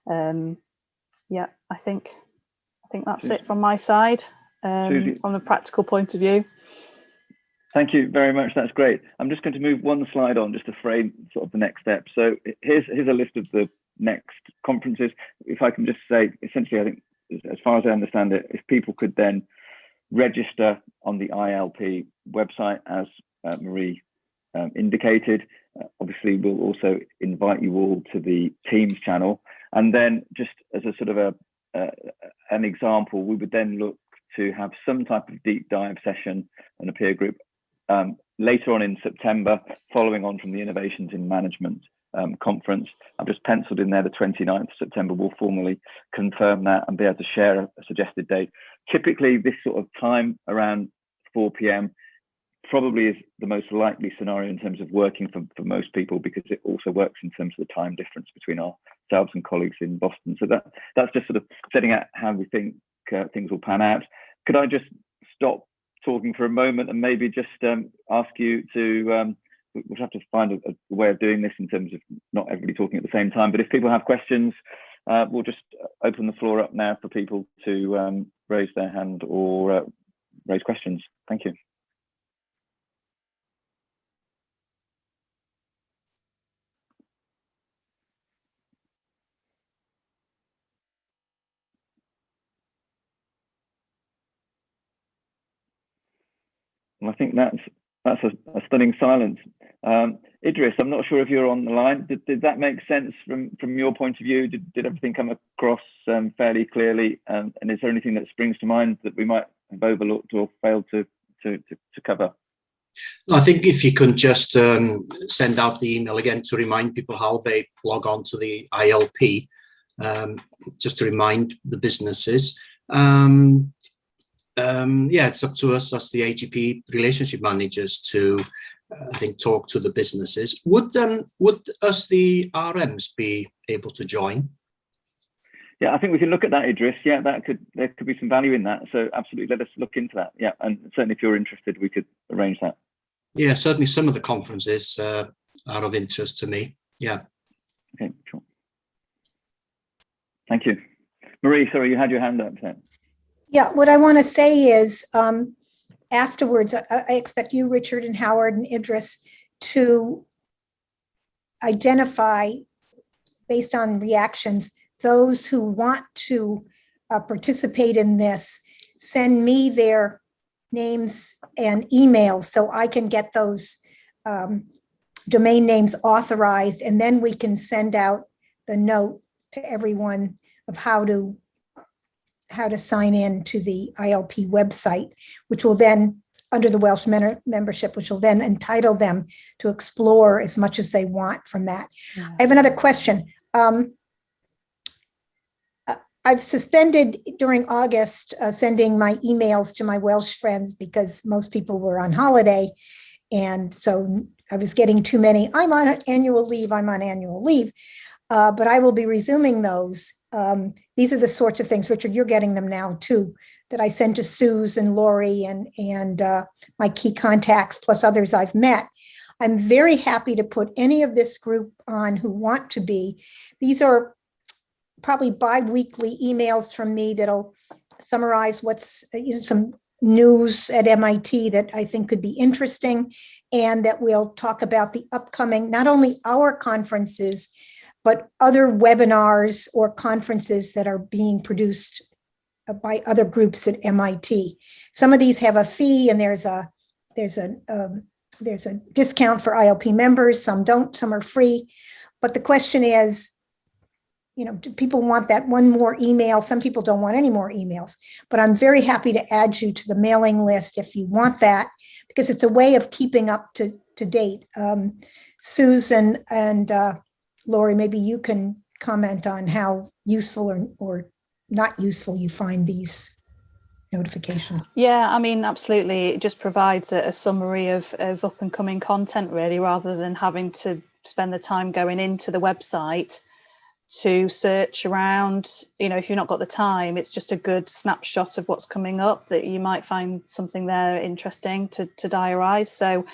I think that's it from my side, from a practical point of view. Thank you very much. That's great. I'm just going to move one slide on just to frame sort of the next step. So here's a list of the next conferences. If I can just say, essentially, I think as far as I understand it, if people could then register on the ILP website, as Marie indicated. Obviously, we'll also invite you all to the Teams channel. And then just as a sort of an example, we would then look to have some type of deep dive session and a peer group later on in September, following on from the Innovations in Management conference. I've just penciled in there the 29th of September. We'll formally confirm that and be able to share a suggested date. Typically, this sort of time around 4 p.m. probably is the most likely scenario in terms of working for most people, because it also works in terms of the time difference between ourselves and colleagues in Boston. So that's just sort of setting out how we think things will pan out. Could I just stop talking for a moment and maybe just ask you to, we'll have to find a way of doing this in terms of not everybody talking at the same time, but if people have questions, we'll just open the floor up now for people to raise their hand or raise questions. Thank you. Well, I think that's a stunning silence. Idris, I'm not sure if you're on the line. Did that make sense from your point of view? Did everything come across fairly clearly? And is there anything that springs to mind that we might have overlooked or failed to cover? I think if you can just send out the email again to remind people how they log on to the ILP, just to remind the businesses. Yeah, it's up to us as the AGP relationship managers to, I think, talk to the businesses. Would us, the RMs, be able to join? Yeah, I think we can look at that, Idris. Yeah, there could be some value in that. So absolutely, let us look into that. Yeah, and certainly if you're interested, we could arrange that. Yeah, certainly some of the conferences are of interest to me. Yeah. Okay, sure. Thank you. Marie, sorry, you had your hand up there. Yeah, what I want to say is afterwards, I expect you, Richard and Howard and Idris, to identify, based on reactions, those who want to participate in this. Send me their names and emails so I can get those domain names authorized, and then we can send out the note to everyone of how to sign in to the ILP website, which will then, under the Welsh membership, which will then entitle them to explore as much as they want from that. Yeah. I have another question. I've suspended during August sending my emails to my Welsh friends because most people were on holiday. And so I was getting too many. I'm on annual leave. But I will be resuming those. These are the sorts of things, Richard, you're getting them now too, that I send to Suze and Lori and my key contacts, plus others I've met. I'm very happy to put any of this group on who want to be. These are probably bi-weekly emails from me that'll summarize what's, some news at MIT that I think could be interesting, and that we'll talk about the upcoming, not only our conferences, but other webinars or conferences that are being produced by other groups at MIT. Some of these have a fee, and there's a discount for ILP members. Some don't. Some are free. But the question is, do people want that one more email? Some people don't want any more emails. But I'm very happy to add you to the mailing list if you want that, because it's a way of keeping up to date. Susan and Lori, maybe you can comment on how useful or not useful you find these notifications. Yeah, I mean, absolutely. It just provides a summary of up and coming content, really, rather than having to spend the time going into the website to search around. If you've not got the time, it's just a good snapshot of what's coming up, that you might find something there interesting to diarise. So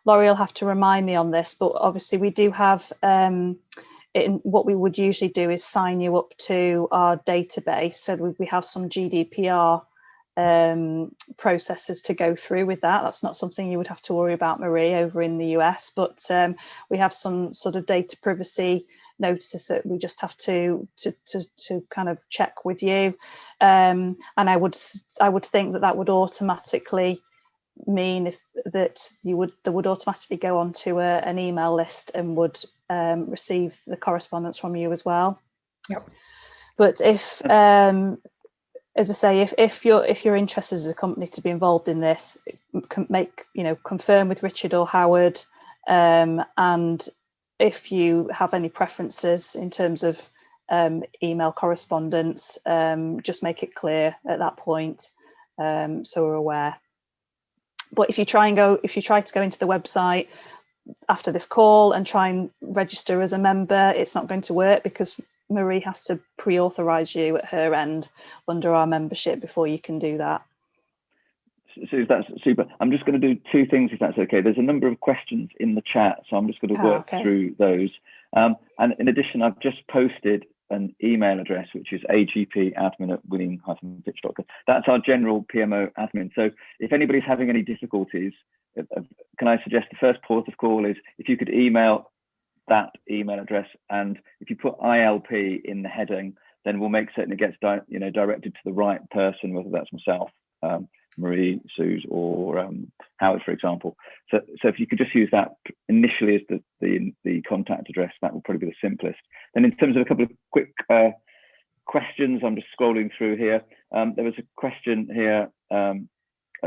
Laurie will have to remind me on this, but obviously we do have, what we would usually do is sign you up to our database. So we have some GDPR processes to go through with that. That's not something you would have to worry about, Marie, over in the US, but we have some sort of data privacy notices that we just have to kind of check with you. And I would think that would automatically mean that would automatically go onto an email list and would receive the correspondence from you as well. Yep. But if as I say, if you're interested as a company to be involved in this, confirm with Richard or Howard, and if you have any preferences in terms of email correspondence, just make it clear at that point, so we're aware. But if you try to go into the website after this call and try and register as a member, it's not going to work, because Marie has to pre-authorize you at her end under our membership before you can do that. So that's super. I'm just going to do two things, if that's okay. There's a number of questions in the chat, so I'm just going to work through those. And in addition, I've just posted an email address, which is agpadmin@willing-pitch.com. That's our general PMO admin. So if anybody's having any difficulties, can I suggest the first port of call is if you could email that email address, and if you put ILP in the heading, then we'll make certain it gets directed to the right person, whether that's myself Marie, Suze, or Howard, for example. So if you could just use that initially as the contact address, that would probably be the simplest. Then in terms of a couple of quick questions, I'm just scrolling through here. There was a question here.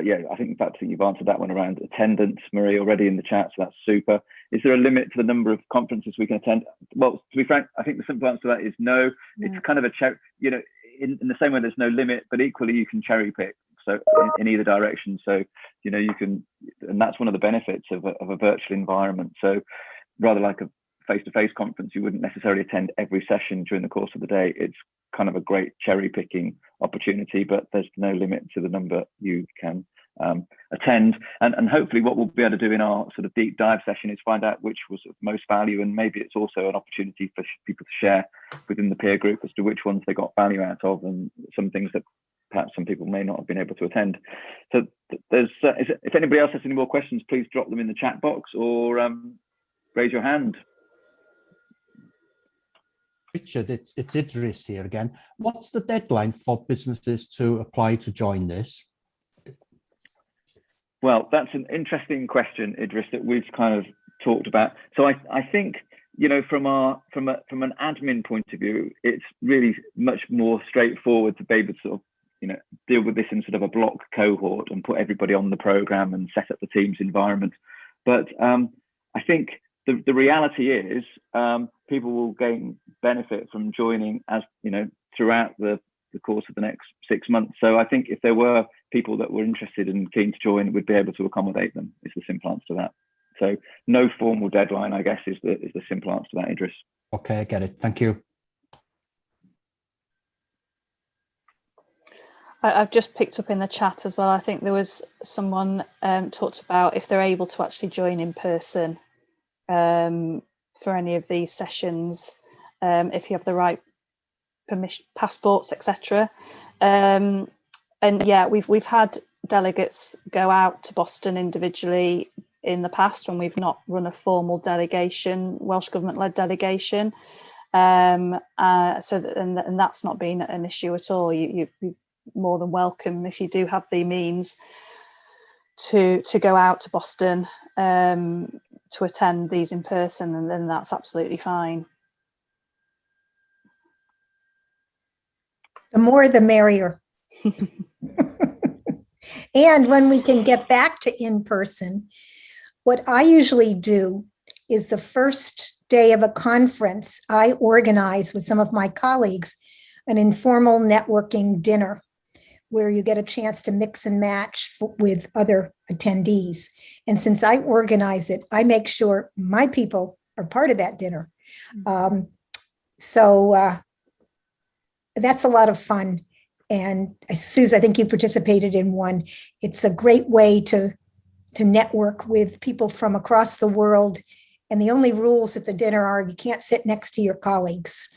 Yeah, I think you've answered that one around attendance, Marie, already in the chat, so that's super. Is there a limit to the number of conferences we can attend? Well, to be frank, I think the simple answer to that is no. It's kind of a in the same way there's no limit, but equally you can cherry pick. So in either direction. So you can, and that's one of the benefits of a virtual environment. So rather like a face-to-face conference, you wouldn't necessarily attend every session during the course of the day. It's kind of a great cherry picking opportunity, but there's no limit to the number you can attend. And hopefully what we'll be able to do in our sort of deep dive session is find out which was of most value, and maybe it's also an opportunity for people to share within the peer group as to which ones they got value out of, and some things that perhaps some people may not have been able to attend. So there's if anybody else has any more questions, please drop them in the chat box or raise your hand. Richard, it's Idris here again. What's the deadline for businesses to apply to join this? Well, that's an interesting question, Idris, that we've kind of talked about. So I think, from an admin point of view, it's really much more straightforward to be able to sort of, deal with this in sort of a block cohort and put everybody on the program and set up the team's environment. But I think the reality is people will gain benefit from joining as throughout the course of the next 6 months. So I think if there were people that were interested and keen to join, we'd be able to accommodate them, is the simple answer to that. So no formal deadline, I guess, is the simple answer to that, Idris. Okay, I get it. Thank you. I've just picked up in the chat as well. I think there was someone talked about if they're able to actually join in person for any of these sessions, if you have the right permission, passports, etc. And yeah, we've had delegates go out to Boston individually in the past when we've not run a formal delegation, Welsh Government-led delegation. And that's not been an issue at all. You're more than welcome if you do have the means to go out to Boston to attend these in person, and then that's absolutely fine. The more the merrier. And when we can get back to in person, what I usually do is the first day of a conference, I organize with some of my colleagues an informal networking dinner where you get a chance to mix and match with other attendees. And since I organize it, I make sure my people are part of that dinner. So that's a lot of fun. And Suze, I think you participated in one. It's a great way to network with people from across the world. And the only rules at the dinner are you can't sit next to your colleagues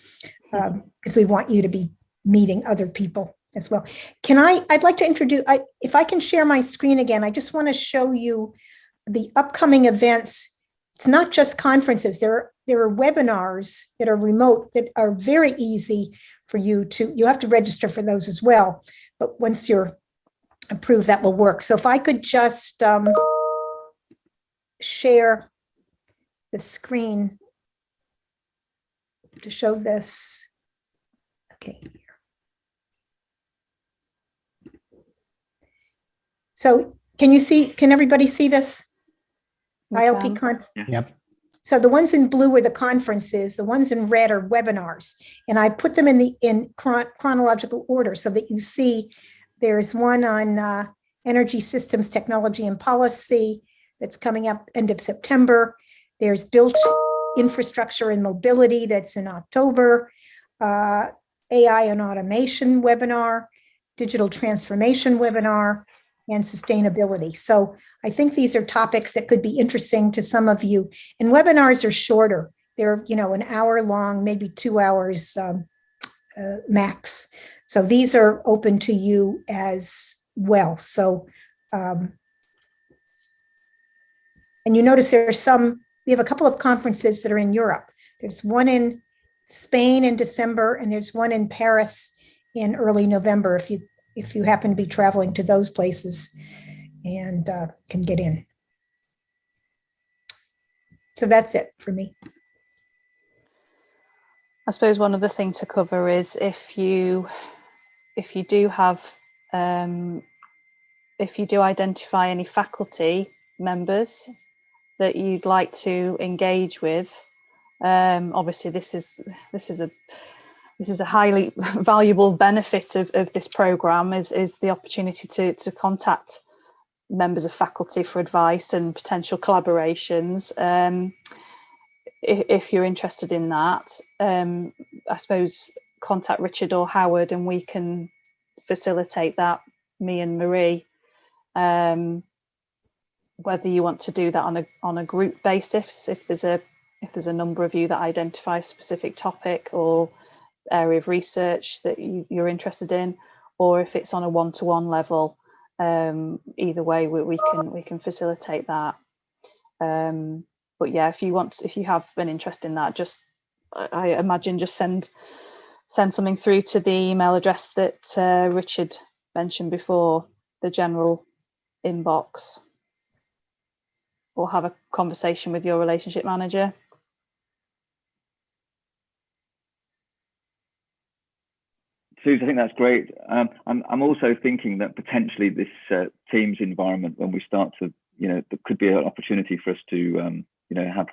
because we want you to be meeting other people as well. I'd like to introduce, if I can share my screen again, I just want to show you the upcoming events. It's not just conferences. There are webinars that are remote that are very easy for you have to register for those as well. But once you're approved, that will work. So if I could just share the screen to show this. Okay. So can everybody see this? ILP conference? Yep. So the ones in blue are the conferences, the ones in red are webinars. And I put them in chronological order so that you see there's one on energy systems, technology and policy that's coming up end of September. There's built infrastructure and mobility that's in October, AI and automation webinar, digital transformation webinar, and sustainability. So I think these are topics that could be interesting to some of you. And webinars are shorter. They're, an hour long, maybe 2 hours max. So these are open to you as well. So, and you notice we have a couple of conferences that are in Europe. There's one in Spain in December, and there's one in Paris in early November. if you happen to be traveling to those places and can get in. So that's it for me. I suppose one other thing to cover is if you do have if you do identify any faculty members that you'd like to engage with, obviously this is a highly valuable benefit of this programme is the opportunity to contact members of faculty for advice and potential collaborations. If you're interested in that, I suppose contact Richard or Howard and we can facilitate that, me and Marie. Whether you want to do that on a group basis, if there's a number of you that identify a specific topic or area of research that you're interested in, or if it's on a one-to-one level, either way we can facilitate that. But yeah, if you have an interest in that, just I imagine just send something through to the email address that Richard mentioned before, the general inbox, or have a conversation with your relationship manager. Suze, I think that's great. I'm also thinking that potentially this Teams environment, when we start to, there could be an opportunity for us to, have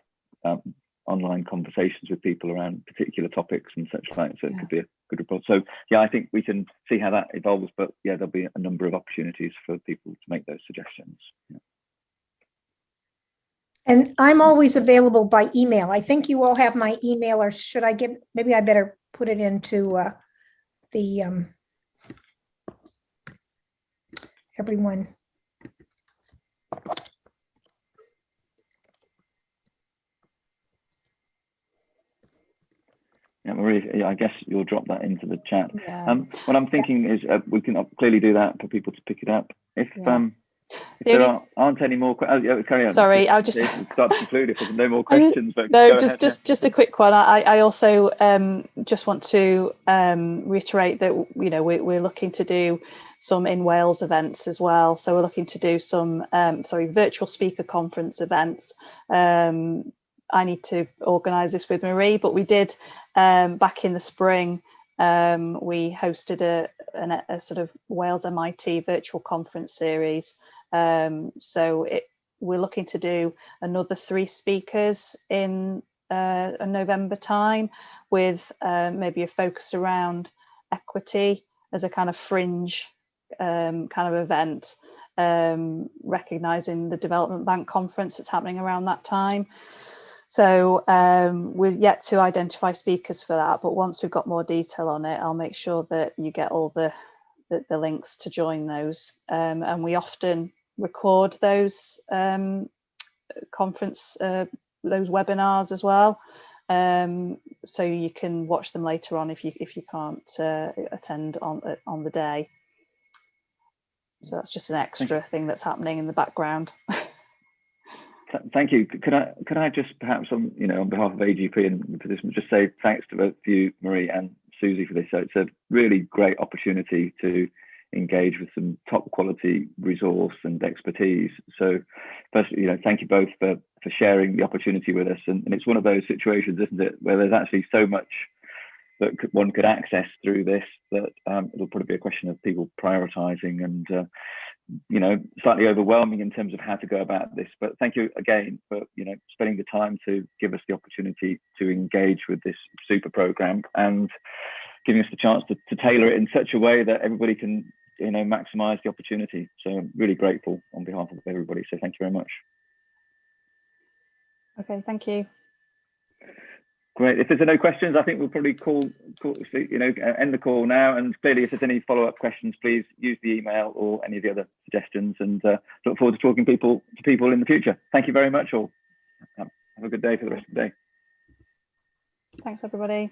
online conversations with people around particular topics and such like. So it could be a good report. So yeah, I think we can see how that evolves. But yeah, there'll be a number of opportunities for people to make those suggestions. Yeah. And I'm always available by email. I think you all have my email, or should I give? Maybe I better put it into the everyone. Yeah, Marie, I guess you'll drop that into the chat. Yeah. What I'm thinking is we can clearly do that for people to pick it up. If there aren't any more questions, carry on. Sorry, I'll just start to conclude if there's no more questions. But no, just a quick one. I also just want to reiterate that we're looking to do some in Wales events as well. So we're looking to do some virtual speaker conference events. I need to organise this with Marie, but we did back in the spring. We hosted a sort of Wales MIT virtual conference series. So we're looking to do another 3 speakers in a November time, with maybe a focus around equity as a kind of fringe kind of event, recognising the Development Bank conference that's happening around that time. So we're yet to identify speakers for that, but once we've got more detail on it, I'll make sure that you get all the links to join those. And we often record those conference, those webinars as well, so you can watch them later on if you can't attend on the day. So that's just an extra thing that's happening in the background. Thank you. Could I just perhaps on behalf of AGP and the Pattison just say thanks to both you, Marie, and Susie for this. So it's a really great opportunity to engage with some top quality resource and expertise. So firstly, thank you both for sharing the opportunity with us. And it's one of those situations, isn't it, where there's actually so much that one could access through this that it'll probably be a question of people prioritizing and slightly overwhelming in terms of how to go about this. But thank you again for spending the time to give us the opportunity to engage with this super program and giving us the chance to tailor it in such a way that everybody can maximize the opportunity. So I'm really grateful on behalf of everybody. So thank you very much. Okay, thank you. Great. If there's no questions, I think we'll probably end the call now. And clearly, if there's any follow-up questions, please use the email or any of the other suggestions. And look forward to talking to people in the future. Thank you very much, all. Have a good day for the rest of the day. Thanks, everybody.